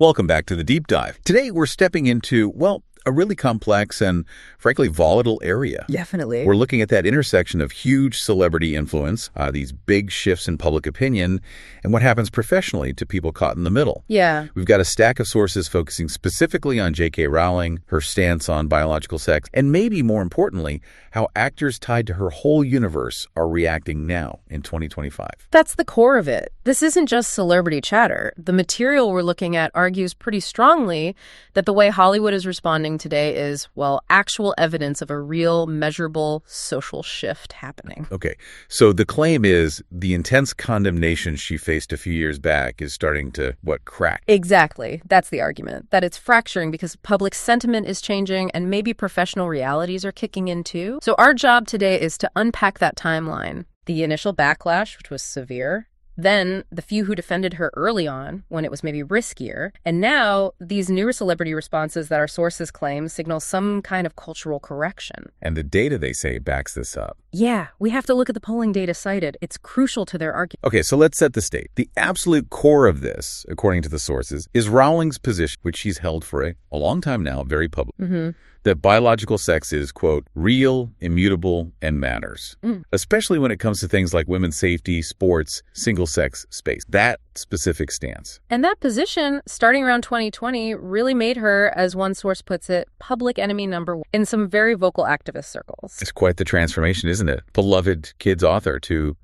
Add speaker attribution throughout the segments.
Speaker 1: Welcome back to the Deep Dive. Today we're stepping into, well, a really complex and, frankly, volatile area.
Speaker 2: Definitely.
Speaker 1: We're looking at that intersection of huge celebrity influence, these big shifts in public opinion, and what happens professionally to people caught in the middle.
Speaker 2: Yeah.
Speaker 1: We've got a stack of sources focusing specifically on J.K. Rowling, her stance on biological sex, and maybe more importantly, how actors tied to her whole universe are reacting now in 2025.
Speaker 2: That's the core of it. This isn't just celebrity chatter. The material we're looking at argues pretty strongly that the way Hollywood is responding today is, well, actual evidence of a real, measurable social shift happening.
Speaker 1: Okay, so the claim is the intense condemnation she faced a few years back is starting to, crack?
Speaker 2: Exactly. That's the argument, that it's fracturing because public sentiment is changing and maybe professional realities are kicking in too. So our job today is to unpack that timeline. The initial backlash, which was severe, then the few who defended her early on when it was maybe riskier, and now these newer celebrity responses that our sources claim signal some kind of cultural correction.
Speaker 1: And the data, they say, backs this up.
Speaker 2: Yeah, we have to look at the polling data cited. It's crucial to their argument.
Speaker 1: Okay, so let's set the stage. The absolute core of this, according to the sources, is Rowling's position, which she's held for a long time now, very public, that biological sex is, quote, real, immutable, and matters, especially when it comes to things like women's safety, sports, single-sex space. That specific stance.
Speaker 2: And that position, starting around 2020, really made her, as one source puts it, public enemy number one in some very vocal activist circles.
Speaker 1: It's quite the transformation, isn't it? Beloved kids author to,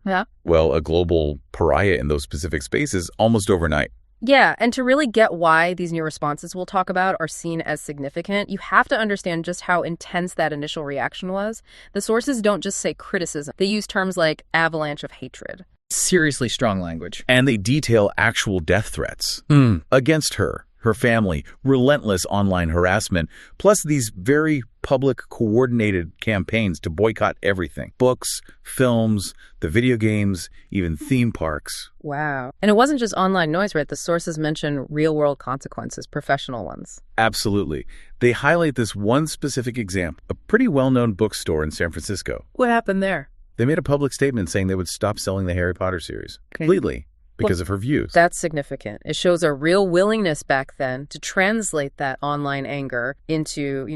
Speaker 1: well, a global pariah in those specific spaces almost overnight.
Speaker 2: Yeah, and to really get why these new responses we'll talk about are seen as significant, you have to understand just how intense that initial reaction was. The sources don't just say criticism. They use terms like avalanche of hatred.
Speaker 3: Seriously strong language.
Speaker 1: And they detail actual death threats against her family, relentless online harassment, plus these very public coordinated campaigns to boycott everything. Books, films, the video games, even theme parks.
Speaker 2: Wow. And it wasn't just online noise, right? The sources mention real-world consequences, professional ones.
Speaker 1: Absolutely. They highlight this one specific example, a pretty well-known bookstore in San Francisco.
Speaker 2: What happened there?
Speaker 1: They made a public statement saying they would stop selling the Harry Potter series completely. Because of her views.
Speaker 2: That's significant. It shows a real willingness back then to translate that online anger into,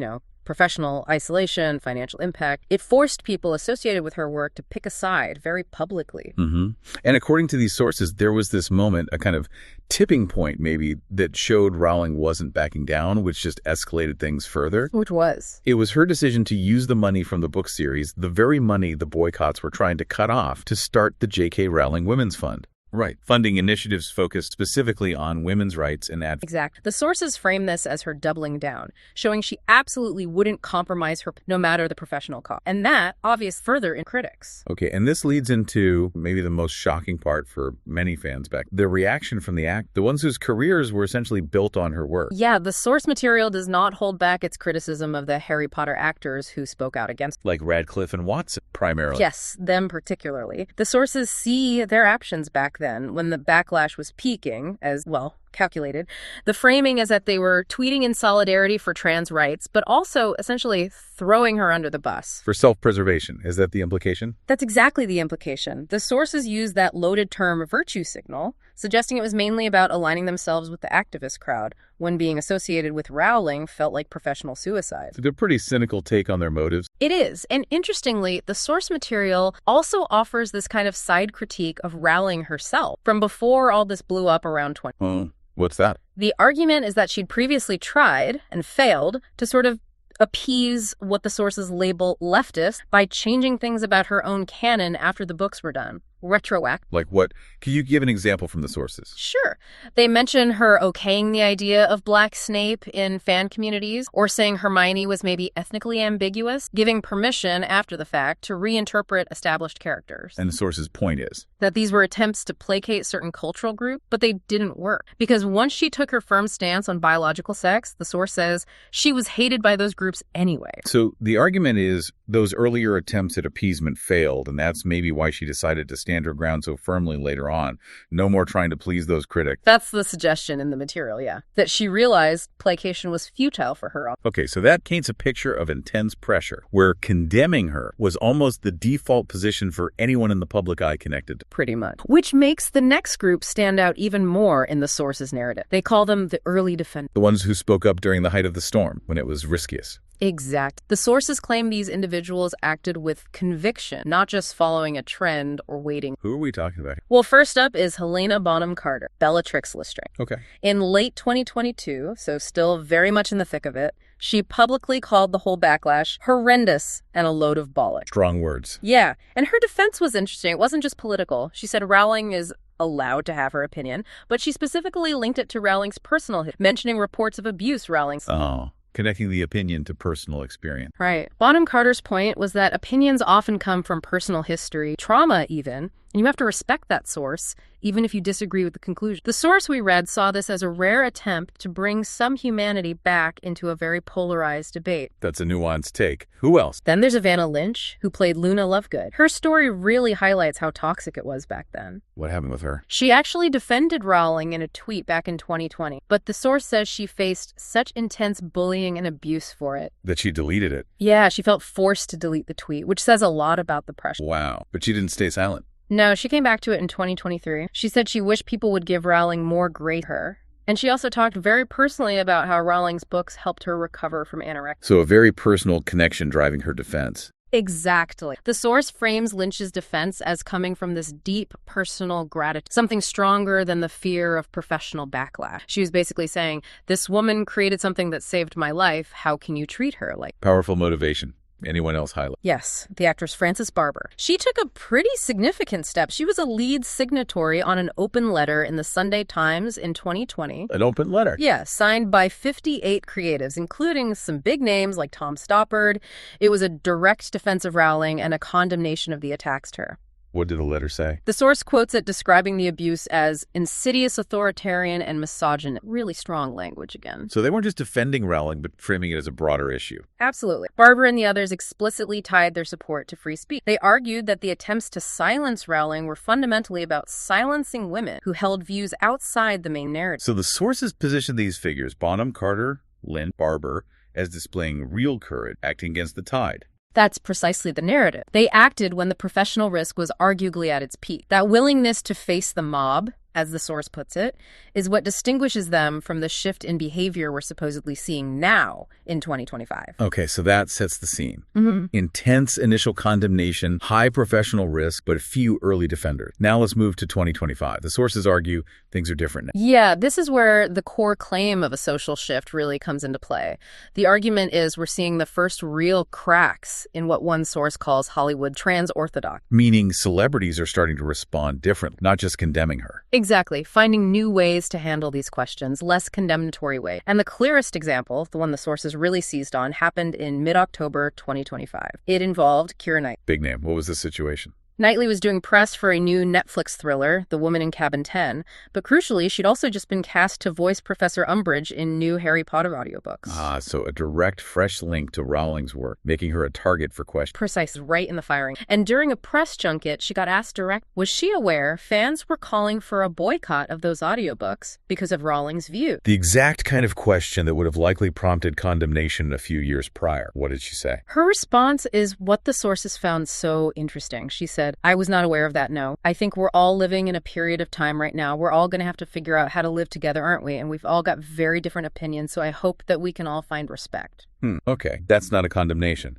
Speaker 2: professional isolation, financial impact. It forced people associated with her work to pick a side very publicly.
Speaker 1: And according to these sources, there was this moment, a kind of tipping point maybe, that showed Rowling wasn't backing down, which just escalated things further.
Speaker 2: Which was?
Speaker 1: It was her decision to use the money from the book series, the very money the boycotts were trying to cut off, to start the J.K. Rowling Women's Fund. Right. Funding initiatives focused specifically on women's rights and advocacy.
Speaker 2: Exactly. The sources frame this as her doubling down, showing she absolutely wouldn't compromise her no matter the professional cost. And that, obvious further in critics.
Speaker 1: Okay, and this leads into maybe the most shocking part for many fans back. The reaction from the ones whose careers were essentially built on her work.
Speaker 2: Yeah, the source material does not hold back its criticism of the Harry Potter actors who spoke out against.
Speaker 1: Like Radcliffe and Watson, primarily.
Speaker 2: Yes, them particularly. The sources see their actions back then, when the backlash was peaking, as, calculated. The framing is that they were tweeting in solidarity for trans rights, but also essentially throwing her under the bus.
Speaker 1: For self-preservation. Is that the implication?
Speaker 2: That's exactly the implication. The sources use that loaded term virtue signal, suggesting it was mainly about aligning themselves with the activist crowd, when being associated with Rowling felt like professional suicide.
Speaker 1: It's a pretty cynical take on their motives.
Speaker 2: It is. And interestingly, the source material also offers this kind of side critique of Rowling herself from before all this blew up around 20.
Speaker 1: What's that?
Speaker 2: The argument is that she'd previously tried and failed to sort of appease what the sources label leftist by changing things about her own canon after the books were done. Retroact.
Speaker 1: Like what? Can you give an example from the sources?
Speaker 2: Sure. They mention her okaying the idea of Black Snape in fan communities, or saying Hermione was maybe ethnically ambiguous, giving permission after the fact to reinterpret established characters.
Speaker 1: And the source's point is?
Speaker 2: That these were attempts to placate certain cultural groups, but they didn't work. Because once she took her firm stance on biological sex, the source says, she was hated by those groups anyway.
Speaker 1: So the argument is those earlier attempts at appeasement failed, and that's maybe why she decided to stand her ground so firmly later on. No more trying to please those critics.
Speaker 2: That's the suggestion in the material, yeah. That she realized placation was futile for her.
Speaker 1: Okay, so that paints a picture of intense pressure, where condemning her was almost the default position for anyone in the public eye connected to.
Speaker 2: Pretty much. Which makes the next group stand out even more in the source's narrative. They call them the early defenders.
Speaker 1: The ones who spoke up during the height of the storm, when it was riskiest.
Speaker 2: Exact. The sources claim these individuals acted with conviction, not just following a trend or waiting.
Speaker 1: Who are we talking about here?
Speaker 2: Well, first up is Helena Bonham Carter, Bellatrix Lestrange.
Speaker 1: Okay.
Speaker 2: In late 2022, so still very much in the thick of it, she publicly called the whole backlash horrendous and a load of bollocks.
Speaker 1: Strong words.
Speaker 2: Yeah, and her defense was interesting. It wasn't just political. She said Rowling is allowed to have her opinion, but she specifically linked it to Rowling's personal history, mentioning reports of abuse Rowling's.
Speaker 1: Oh. Connecting the opinion to personal experience.
Speaker 2: Right. Bonham Carter's point was that opinions often come from personal history, trauma even, and you have to respect that source, even if you disagree with the conclusion. The source we read saw this as a rare attempt to bring some humanity back into a very polarized debate.
Speaker 1: That's a nuanced take. Who else?
Speaker 2: Then there's Evanna Lynch, who played Luna Lovegood. Her story really highlights how toxic it was back then.
Speaker 1: What happened with her?
Speaker 2: She actually defended Rowling in a tweet back in 2020, but the source says she faced such intense bullying and abuse for it.
Speaker 1: That she deleted it?
Speaker 2: Yeah, she felt forced to delete the tweet, which says a lot about the pressure.
Speaker 1: Wow. But she didn't stay silent.
Speaker 2: No, she came back to it in 2023. She said she wished people would give Rowling more grace to her. And she also talked very personally about how Rowling's books helped her recover from anorexia.
Speaker 1: So a very personal connection driving her defense.
Speaker 2: Exactly. The source frames Lynch's defense as coming from this deep personal gratitude, something stronger than the fear of professional backlash. She was basically saying, this woman created something that saved my life. How can you treat her like?
Speaker 1: Powerful motivation. Anyone else highlight?
Speaker 2: Yes, the actress Frances Barber. She took a pretty significant step. She was a lead signatory on an open letter in the Sunday Times in 2020.
Speaker 1: An open letter?
Speaker 2: Yeah, signed by 58 creatives, including some big names like Tom Stoppard. It was a direct defense of Rowling and a condemnation of the attacks to her.
Speaker 1: What did the letter say?
Speaker 2: The source quotes it describing the abuse as insidious, authoritarian, and misogynist. Really strong language again.
Speaker 1: So they weren't just defending Rowling, but framing it as a broader issue.
Speaker 2: Absolutely. Barber and the others explicitly tied their support to free speech. They argued that the attempts to silence Rowling were fundamentally about silencing women who held views outside the main narrative.
Speaker 1: So the sources positioned these figures, Bonham Carter, Lynch, Barber, as displaying real courage, acting against the tide.
Speaker 2: That's precisely the narrative. They acted when the professional risk was arguably at its peak. That willingness to face the mob, as the source puts it, is what distinguishes them from the shift in behavior we're supposedly seeing now in 2025.
Speaker 1: Okay, so that sets the scene.
Speaker 2: Mm-hmm.
Speaker 1: Intense initial condemnation, high professional risk, but few early defenders. Now let's move to 2025. The sources argue things are different now.
Speaker 2: Yeah, this is where the core claim of a social shift really comes into play. The argument is we're seeing the first real cracks in what one source calls Hollywood trans-orthodox.
Speaker 1: Meaning celebrities are starting to respond differently, not just condemning her.
Speaker 2: Exactly. Finding new ways to handle these questions, less condemnatory way. And the clearest example, the one the sources really seized on, happened in mid-October 2025. It involved Keira Knightley.
Speaker 1: Big name. What was the situation?
Speaker 2: Knightley was doing press for a new Netflix thriller, The Woman in Cabin 10, but crucially, she'd also just been cast to voice Professor Umbridge in new Harry Potter audiobooks.
Speaker 1: Ah, so a direct, fresh link to Rowling's work, making her a target for questions.
Speaker 2: Precise, right in the firing. And during a press junket, she got asked direct, was she aware fans were calling for a boycott of those audiobooks because of Rowling's view?
Speaker 1: The exact kind of question that would have likely prompted condemnation a few years prior. What did she say?
Speaker 2: Her response is what the sources found so interesting. She said, I was not aware of that, no. I think we're all living in a period of time right now. We're all going to have to figure out how to live together, aren't we? And we've all got very different opinions, so I hope that we can all find respect.
Speaker 1: Okay, that's not a condemnation.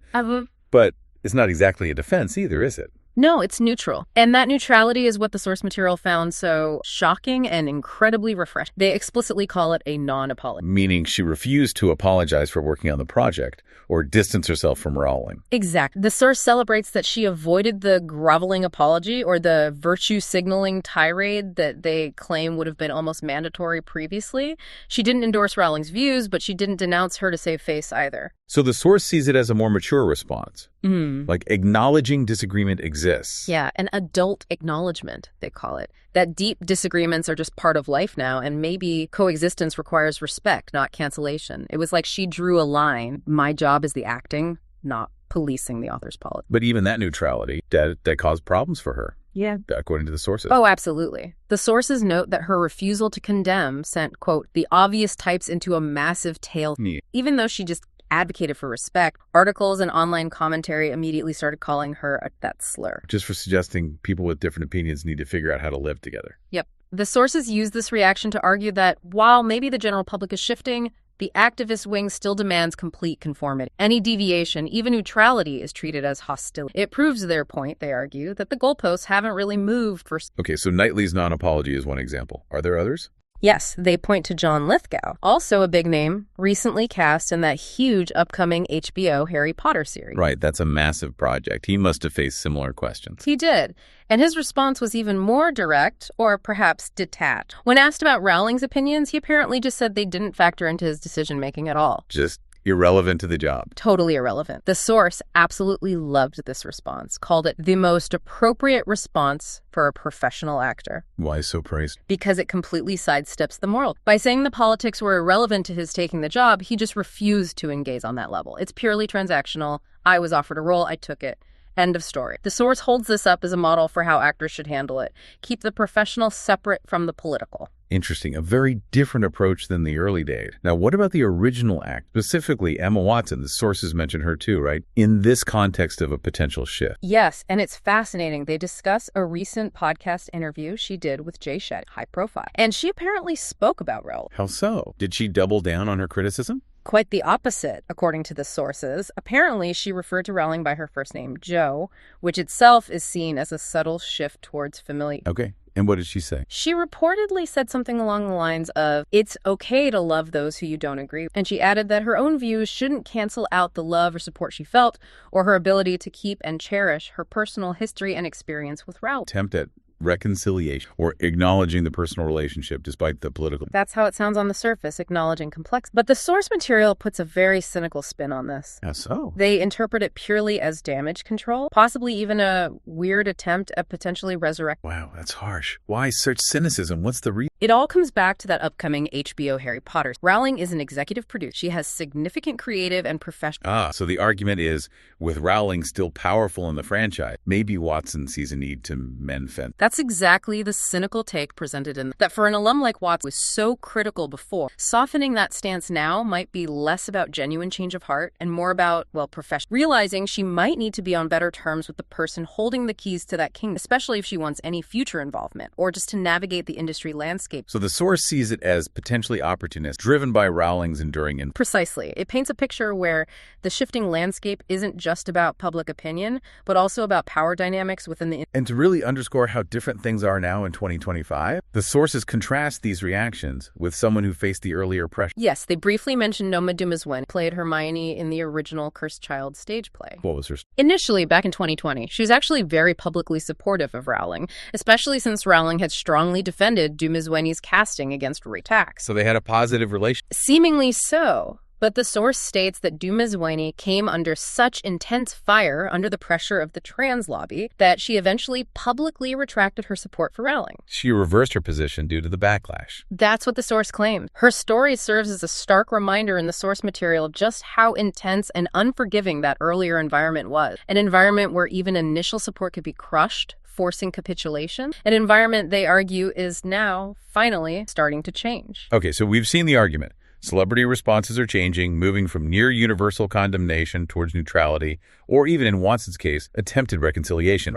Speaker 1: But it's not exactly a defense either, is it?
Speaker 2: No, it's neutral. And that neutrality is what the source material found so shocking and incredibly refreshing. They explicitly call it a non-apology.
Speaker 1: Meaning she refused to apologize for working on the project or distance herself from Rowling.
Speaker 2: Exactly. The source celebrates that she avoided the groveling apology or the virtue signaling tirade that they claim would have been almost mandatory previously. She didn't endorse Rowling's views, but she didn't denounce her to save face either.
Speaker 1: So the source sees it as a more mature response. Like acknowledging disagreement exists.
Speaker 2: Yeah, an adult acknowledgement, they call it. That deep disagreements are just part of life now, and maybe coexistence requires respect, not cancellation. It was like she drew a line. My job is the acting, not policing the author's politics.
Speaker 1: But even that neutrality, that caused problems for her.
Speaker 2: Yeah.
Speaker 1: According to the sources.
Speaker 2: Oh, absolutely. The sources note that her refusal to condemn sent, quote, the obvious types into a massive tail.
Speaker 1: Yeah.
Speaker 2: Even though she just advocated for respect, articles and online commentary immediately started calling her that slur.
Speaker 1: Just for suggesting people with different opinions need to figure out how to live together.
Speaker 2: Yep. The sources use this reaction to argue that while maybe the general public is shifting, the activist wing still demands complete conformity. Any deviation, even neutrality, is treated as hostility. It proves their point, they argue, that the goalposts haven't really moved for...
Speaker 1: Okay, so Knightley's non-apology is one example. Are there others?
Speaker 2: Yes, they point to John Lithgow, also a big name, recently cast in that huge upcoming HBO Harry Potter series.
Speaker 1: Right, that's a massive project. He must have faced similar questions.
Speaker 2: He did, and his response was even more direct, or perhaps detached. When asked about Rowling's opinions, he apparently just said they didn't factor into his decision-making at all.
Speaker 1: Just irrelevant to the job.
Speaker 2: Totally irrelevant. The source absolutely loved this response, called it the most appropriate response for a professional actor.
Speaker 1: Why so praised?
Speaker 2: Because it completely sidesteps the moral. By saying the politics were irrelevant to his taking the job, he just refused to engage on that level. It's purely transactional. I was offered a role, I took it. End of story. The source holds this up as a model for how actors should handle it. Keep the professional separate from the political.
Speaker 1: Interesting. A very different approach than the early days. Now, what about the original act? Specifically, Emma Watson, the sources mention her too, right? In this context of a potential shift.
Speaker 2: Yes, and it's fascinating. They discuss a recent podcast interview she did with Jay Shetty, high profile. And she apparently spoke about Rowling.
Speaker 1: How so? Did she double down on her criticism?
Speaker 2: Quite the opposite, according to the sources. Apparently, she referred to Rowling by her first name, Jo, which itself is seen as a subtle shift towards familiarity.
Speaker 1: Okay. And what did she say?
Speaker 2: She reportedly said something along the lines of, it's okay to love those who you don't agree with. And she added that her own views shouldn't cancel out the love or support she felt or her ability to keep and cherish her personal history and experience with Rowling.
Speaker 1: Attempt at reconciliation or acknowledging the personal relationship despite the political.
Speaker 2: That's how it sounds on the surface, acknowledging complex. But the source material puts a very cynical spin on this.
Speaker 1: How so?
Speaker 2: They interpret it purely as damage control, possibly even a weird attempt at potentially resurrecting.
Speaker 1: Wow, that's harsh. Why such cynicism? What's the reason?
Speaker 2: It all comes back to that upcoming HBO Harry Potter. Rowling is an executive producer. She has significant creative and professional...
Speaker 1: So the argument is, with Rowling still powerful in the franchise, maybe Watson sees a need to mend fence.
Speaker 2: That's exactly the cynical take presented in that for an alum like Watson was so critical before. Softening that stance now might be less about genuine change of heart and more about, well, profession. Realizing she might need to be on better terms with the person holding the keys to that kingdom, especially if she wants any future involvement or just to navigate the industry landscape.
Speaker 1: So the source sees it as potentially opportunist, driven by Rowling's enduring influence.
Speaker 2: Precisely. It paints a picture where the shifting landscape isn't just about public opinion, but also about power dynamics within the...
Speaker 1: And to really underscore how different things are now in 2025, the sources contrast these reactions with someone who faced the earlier pressure.
Speaker 2: Yes, they briefly mentioned Noma Dumaswen played Hermione in the original Cursed Child stage play.
Speaker 1: What was her...
Speaker 2: Initially, back in 2020, she was actually very publicly supportive of Rowling, especially since Rowling had strongly defended Dumasweni's casting against rape attacks.
Speaker 1: So they had a positive relationship.
Speaker 2: Seemingly so. But the source states that Dumasweni came under such intense fire under the pressure of the trans lobby that she eventually publicly retracted her support for Rowling.
Speaker 1: She reversed her position due to the backlash.
Speaker 2: That's what the source claimed. Her story serves as a stark reminder in the source material of just how intense and unforgiving that earlier environment was. An environment where even initial support could be crushed, forcing capitulation. An environment, they argue, is now, finally, starting to change.
Speaker 1: Okay, so we've seen the argument. Celebrity responses are changing, moving from near universal condemnation towards neutrality, or even in Watson's case, attempted reconciliation.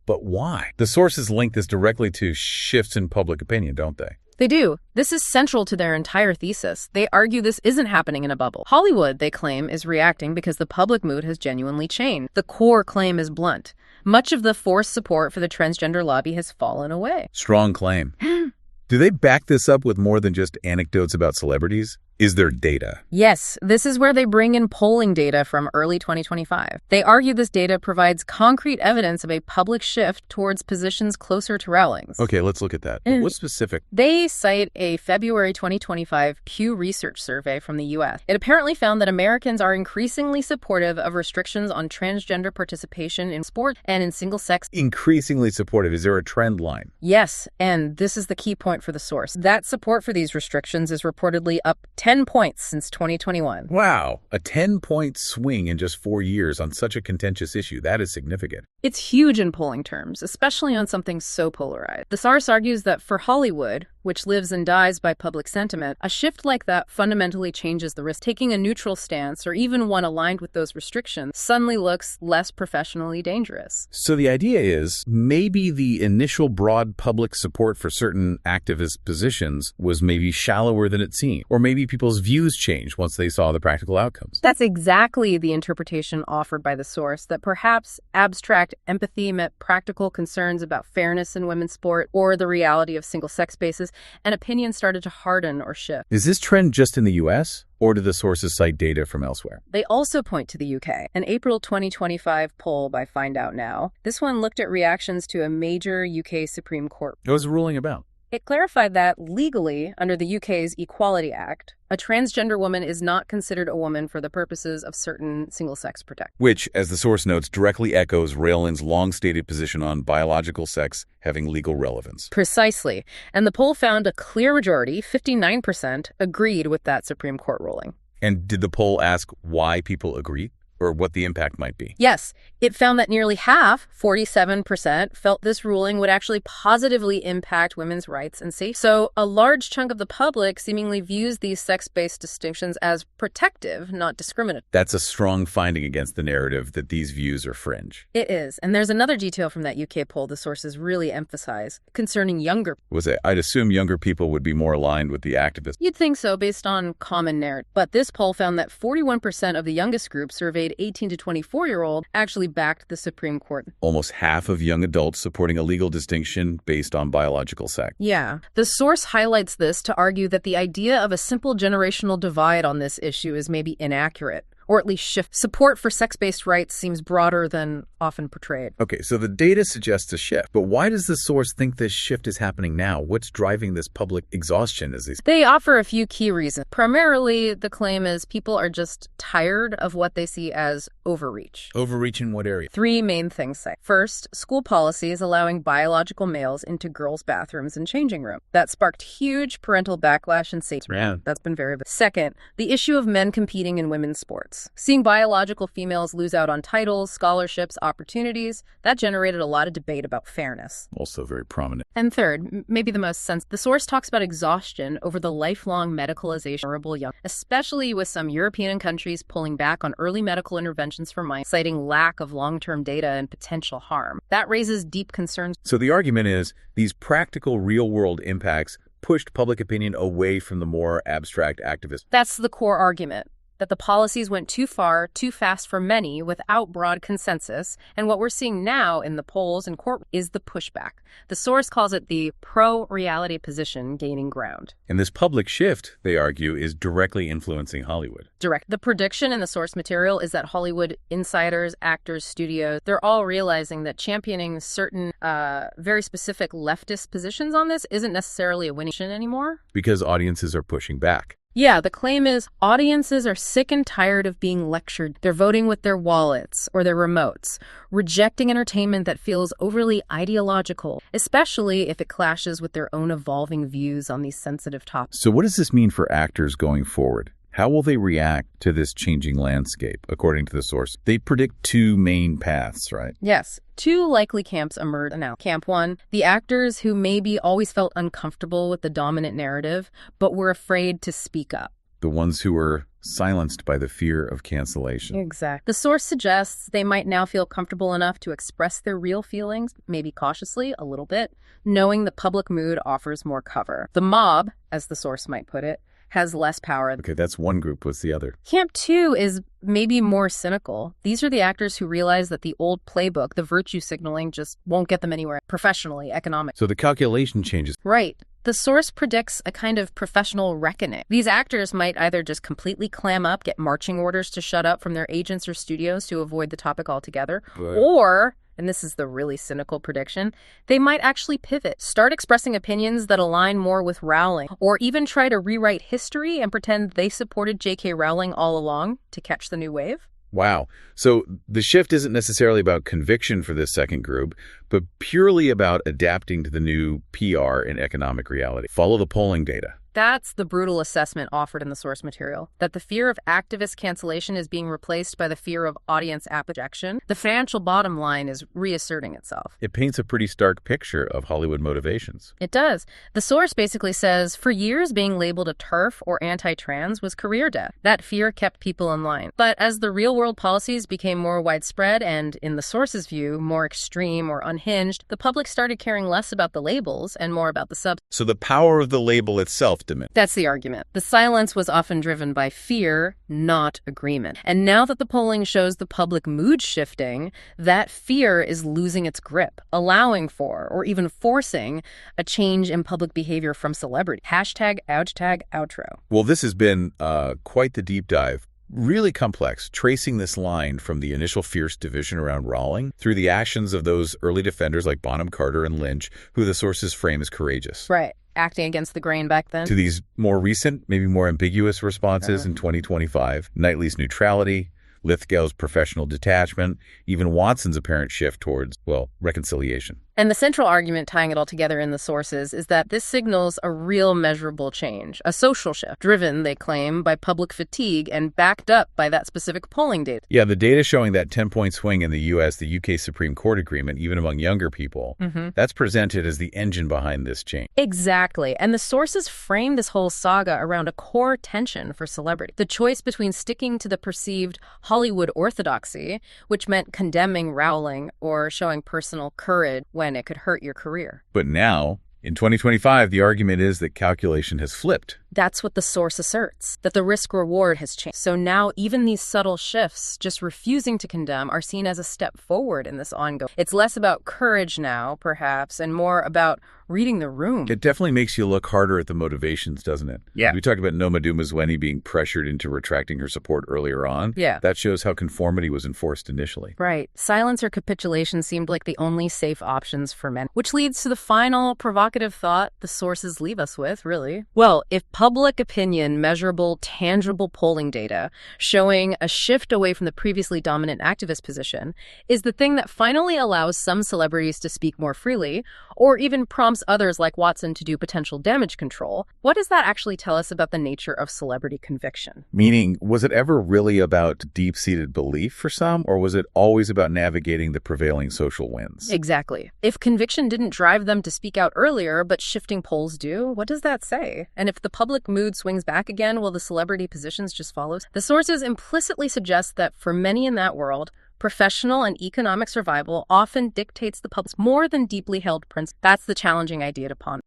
Speaker 1: But why? The sources link this directly to shifts in public opinion, don't they?
Speaker 2: They do. This is central to their entire thesis. They argue this isn't happening in a bubble. Hollywood, they claim, is reacting because the public mood has genuinely changed. The core claim is blunt. Much of the forced support for the transgender lobby has fallen away.
Speaker 1: Strong claim. Do they back this up with more than just anecdotes about celebrities? Is there data?
Speaker 2: Yes, this is where they bring in polling data from early 2025. They argue this data provides concrete evidence of a public shift towards positions closer to Rowling's.
Speaker 1: Okay, let's look at that. What's specific?
Speaker 2: They cite a February 2025 Pew Research survey from the U.S. It apparently found that Americans are increasingly supportive of restrictions on transgender participation in sport and in single-sex.
Speaker 1: Increasingly supportive. Is there a trend line?
Speaker 2: Yes, and this is the key point for the source. That support for these restrictions is reportedly up 10 points since 2021.
Speaker 1: Wow, a 10-point swing in just 4 years on such a contentious issue. That is significant.
Speaker 2: It's huge in polling terms, especially on something so polarized. The source argues that for Hollywood, which lives and dies by public sentiment, a shift like that fundamentally changes the risk. Taking a neutral stance, or even one aligned with those restrictions, suddenly looks less professionally dangerous.
Speaker 1: So the idea is maybe the initial broad public support for certain activist positions was maybe shallower than it seemed, or maybe people's views changed once they saw the practical outcomes.
Speaker 2: That's exactly the interpretation offered by the source, that perhaps abstract empathy met practical concerns about fairness in women's sport or the reality of single-sex spaces, and opinions started to harden or shift.
Speaker 1: Is this trend just in the U.S., or do the sources cite data from elsewhere?
Speaker 2: They also point to the UK. An April 2025 poll by Find Out Now. This one looked at reactions to a major UK Supreme Court.
Speaker 1: What was the ruling about?
Speaker 2: It clarified that legally, under the UK's Equality Act, a transgender woman is not considered a woman for the purposes of certain single-sex protection.
Speaker 1: Which, as the source notes, directly echoes Rayling's long-stated position on biological sex having legal relevance.
Speaker 2: Precisely. And the poll found a clear majority, 59%, agreed with that Supreme Court ruling.
Speaker 1: And did the poll ask why people agreed, or what the impact might be?
Speaker 2: Yes. It found that nearly half, 47%, felt this ruling would actually positively impact women's rights and safety. So a large chunk of the public seemingly views these sex-based distinctions as protective, not discriminatory.
Speaker 1: That's a strong finding against the narrative that these views are fringe.
Speaker 2: It is. And there's another detail from that UK poll the sources really emphasize concerning younger.
Speaker 1: I'd assume younger people would be more aligned with the activists.
Speaker 2: You'd think so based on common narrative. But this poll found that 41% of the youngest group, surveyed 18 to 24-year-old, actually backed the Supreme Court.
Speaker 1: Almost half of young adults supporting a legal distinction based on biological sex.
Speaker 2: Yeah. The source highlights this to argue that the idea of a simple generational divide on this issue is maybe inaccurate, or at least shift. Support for sex-based rights seems broader than often portrayed.
Speaker 1: Okay, so the data suggests a shift, but why does the source think this shift is happening now? What's driving this public exhaustion?
Speaker 2: They offer a few key reasons. Primarily, the claim is people are just tired of what they see as overreach.
Speaker 1: Overreach in what area?
Speaker 2: 3 main things say. First, school policies allowing biological males into girls' bathrooms and changing rooms. That sparked huge parental backlash and safety. That's been very big. Second, the issue of men competing in women's sports. Seeing biological females lose out on titles, scholarships, opportunities, that generated a lot of debate about fairness.
Speaker 1: Also very prominent.
Speaker 2: And third, maybe the most sense, the source talks about exhaustion over the lifelong medicalization of vulnerable young, especially with some European countries pulling back on early medical interventions for minors, citing lack of long-term data and potential harm. That raises deep concerns.
Speaker 1: So the argument is these practical real-world impacts pushed public opinion away from the more abstract activism.
Speaker 2: That's the core argument, that the policies went too far, too fast for many without broad consensus, and what we're seeing now in the polls and court is the pushback. The source calls it the pro-reality position gaining ground.
Speaker 1: And this public shift, they argue, is directly influencing Hollywood.
Speaker 2: The prediction in the source material is that Hollywood insiders, actors, studios, they're all realizing that championing certain very specific leftist positions on this isn't necessarily a winning anymore.
Speaker 1: Because audiences are pushing back.
Speaker 2: Yeah, the claim is audiences are sick and tired of being lectured. They're voting with their wallets or their remotes, rejecting entertainment that feels overly ideological, especially if it clashes with their own evolving views on these sensitive topics.
Speaker 1: So what does this mean for actors going forward? How will they react to this changing landscape, according to the source? They predict 2 main paths, right?
Speaker 2: Yes. 2 likely camps emerge now. Camp 1, the actors who maybe always felt uncomfortable with the dominant narrative, but were afraid to speak up.
Speaker 1: The ones who were silenced by the fear of cancellation.
Speaker 2: Exactly. The source suggests they might now feel comfortable enough to express their real feelings, maybe cautiously, a little bit, knowing the public mood offers more cover. The mob, as the source might put it, has less power.
Speaker 1: Okay, that's one group. What's the other?
Speaker 2: Camp 2 is maybe more cynical. These are the actors who realize that the old playbook, the virtue signaling, just won't get them anywhere professionally, economically.
Speaker 1: So the calculation changes.
Speaker 2: Right. The source predicts a kind of professional reckoning. These actors might either just completely clam up, get marching orders to shut up from their agents or studios to avoid the topic altogether, or, and this is the really cynical prediction, they might actually pivot, start expressing opinions that align more with Rowling, or even try to rewrite history and pretend they supported J.K. Rowling all along to catch the new wave.
Speaker 1: Wow. So the shift isn't necessarily about conviction for this second group, but purely about adapting to the new PR and economic reality. Follow the polling data.
Speaker 2: That's the brutal assessment offered in the source material, that the fear of activist cancellation is being replaced by the fear of audience abjection. The financial bottom line is reasserting itself.
Speaker 1: It paints a pretty stark picture of Hollywood motivations.
Speaker 2: It does. The source basically says, for years being labeled a TERF or anti-trans was career death. That fear kept people in line. But as the real-world policies became more widespread and, in the source's view, more extreme or unhinged, the public started caring less about the labels and more about the substance.
Speaker 1: So the power of the label itself diminished.
Speaker 2: That's the argument. The silence was often driven by fear, not agreement. And now that the polling shows the public mood shifting, that fear is losing its grip, allowing for, or even forcing, a change in public behavior from celebrity. #outro.
Speaker 1: Well, this has been quite the deep dive. Really complex, tracing this line from the initial fierce division around Rowling through the actions of those early defenders like Bonham Carter and Lynch, who the sources frame as courageous.
Speaker 2: Right. Acting against the grain back then.
Speaker 1: To these more recent, maybe more ambiguous responses in 2025, Knightley's neutrality, Lithgow's professional detachment, even Watson's apparent shift towards, well, reconciliation.
Speaker 2: And the central argument tying it all together in the sources is that this signals a real measurable change, a social shift, driven, they claim, by public fatigue and backed up by that specific polling data.
Speaker 1: Yeah, the data showing that 10-point swing in the U.S., the UK Supreme Court agreement, even among younger people, that's presented as the engine behind this change.
Speaker 2: Exactly. And the sources frame this whole saga around a core tension for celebrity. The choice between sticking to the perceived Hollywood orthodoxy, which meant condemning Rowling or showing personal courage when it could hurt your career.
Speaker 1: But now, in 2025, the argument is that calculation has flipped.
Speaker 2: That's what the source asserts, that the risk-reward has changed. So now even these subtle shifts, just refusing to condemn, are seen as a step forward in this ongoing. It's less about courage now, perhaps, and more about reading the room.
Speaker 1: It definitely makes you look harder at the motivations, doesn't it?
Speaker 3: Yeah.
Speaker 1: We talked about Noma Dumezweni being pressured into retracting her support earlier on.
Speaker 2: Yeah.
Speaker 1: That shows how conformity was enforced initially.
Speaker 2: Right. Silence or capitulation seemed like the only safe options for men, which leads to the final provocative thought the sources leave us with, really. Well, if public opinion, measurable, tangible polling data showing a shift away from the previously dominant activist position is the thing that finally allows some celebrities to speak more freely, or even prompts others like Watson to do potential damage control, what does that actually tell us about the nature of celebrity conviction?
Speaker 1: Meaning, was it ever really about deep-seated belief for some, or was it always about navigating the prevailing social winds?
Speaker 2: Exactly. If conviction didn't drive them to speak out earlier, but shifting polls do, what does that say? And if the public mood swings back again, will the celebrity positions just follow? The sources implicitly suggest that for many in that world, professional and economic survival often dictates the public's more than deeply held principles. That's the challenging idea to ponder.